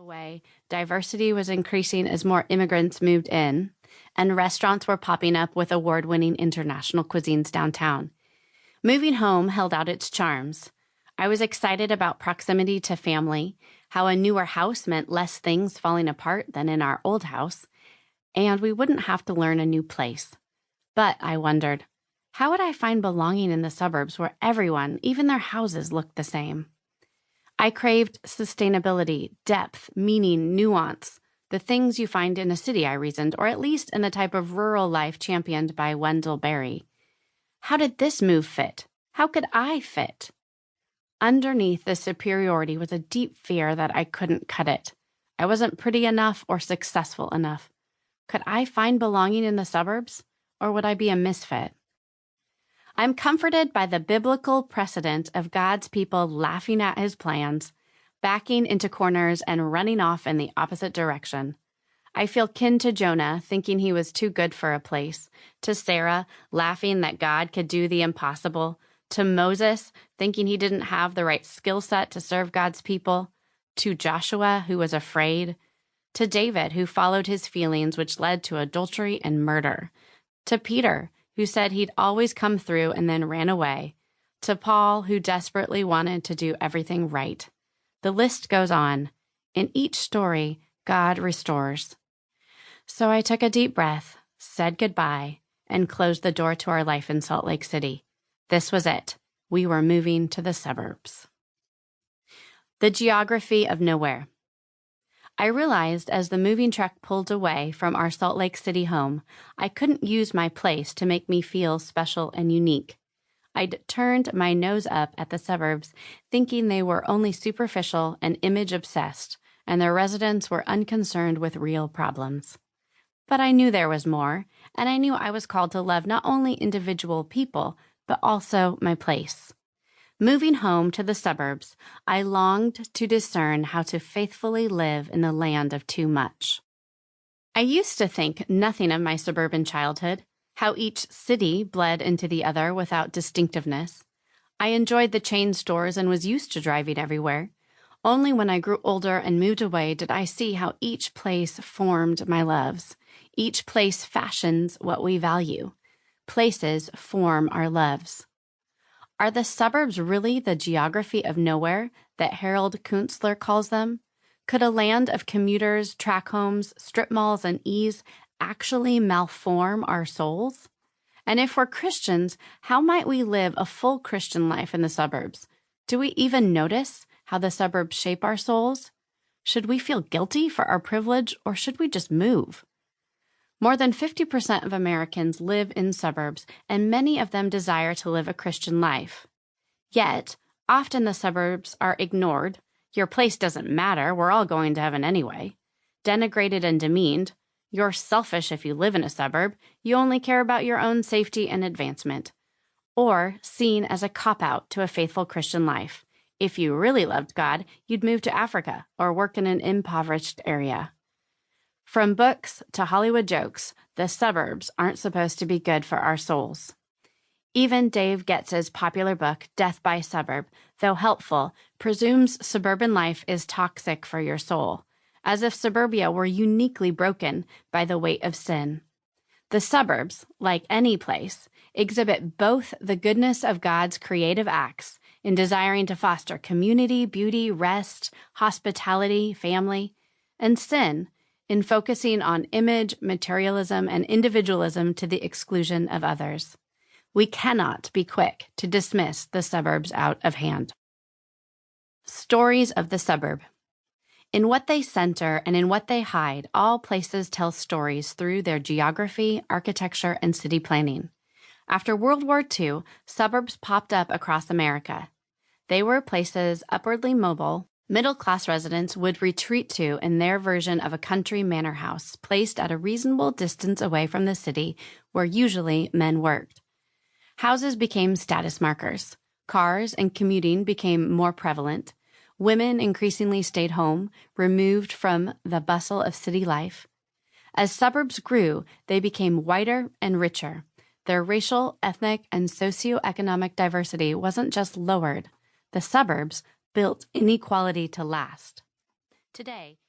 away, diversity was increasing as more immigrants moved in, and restaurants were popping up with award-winning international cuisines downtown. Moving home held out its charms. I was excited about proximity to family, how a newer house meant less things falling apart than in our old house, and we wouldn't have to learn a new place. But I wondered, how would I find belonging in the suburbs where everyone, even their houses, looked the same? I craved sustainability, depth, meaning, nuance, the things you find in a city, I reasoned, or at least in the type of rural life championed by Wendell Berry. How did this move fit? How could I fit? Underneath this superiority was a deep fear that I couldn't cut it. I wasn't pretty enough or successful enough. Could I find belonging in the suburbs, or would I be a misfit? I'm comforted by the biblical precedent of God's people laughing at his plans, backing into corners, and running off in the opposite direction. I feel kin to Jonah, thinking he was too good for a place, to Sarah, laughing that God could do the impossible, to Moses, thinking he didn't have the right skill set to serve God's people, to Joshua, who was afraid, to David, who followed his feelings, which led to adultery and murder, to Peter, who said he'd always come through and then ran away, to Paul, who desperately wanted to do everything right. The list goes on. In each story, God restores. So I took a deep breath, said goodbye, and closed the door to our life in Salt Lake City. This was it. We were moving to the suburbs. The geography of nowhere. I realized as the moving truck pulled away from our Salt Lake City home, I couldn't use my place to make me feel special and unique. I'd turned my nose up at the suburbs, thinking they were only superficial and image-obsessed, and their residents were unconcerned with real problems. But I knew there was more, and I knew I was called to love not only individual people, but also my place. Moving home to the suburbs, I longed to discern how to faithfully live in the land of too much. I used to think nothing of my suburban childhood, how each city bled into the other without distinctiveness. I enjoyed the chain stores and was used to driving everywhere. Only when I grew older and moved away did I see how each place formed my loves. Each place fashions what we value. Places form our loves. Are the suburbs really the geography of nowhere that Harold Kunstler calls them? Could a land of commuters, tract homes, strip malls, and ease actually malform our souls? And if we're Christians, how might we live a full Christian life in the suburbs? Do we even notice how the suburbs shape our souls? Should we feel guilty for our privilege, or should we just move? More than 50% of Americans live in suburbs, and many of them desire to live a Christian life. Yet, often the suburbs are ignored. Your place doesn't matter. We're all going to heaven anyway. Denigrated and demeaned. You're selfish if you live in a suburb. You only care about your own safety and advancement. Or seen as a cop-out to a faithful Christian life. If you really loved God, you'd move to Africa or work in an impoverished area. From books to Hollywood jokes, the suburbs aren't supposed to be good for our souls. Even Dave Getz's popular book, Death by Suburb, though helpful, presumes suburban life is toxic for your soul, as if suburbia were uniquely broken by the weight of sin. The suburbs, like any place, exhibit both the goodness of God's creative acts in desiring to foster community, beauty, rest, hospitality, family, and sin in focusing on image, materialism, and individualism to the exclusion of others. We cannot be quick to dismiss the suburbs out of hand. Stories of the suburb. In what they center and in what they hide, all places tell stories through their geography, architecture, and city planning. After World War II, suburbs popped up across America. They were places upwardly mobile, middle-class residents would retreat to in their version of a country manor house placed at a reasonable distance away from the city where usually men worked. Houses became status markers. Cars and commuting became more prevalent. Women increasingly stayed home, removed from the bustle of city life. As suburbs grew, they became whiter and richer. Their racial, ethnic, and socioeconomic diversity wasn't just lowered. The suburbs built inequality to last. Today,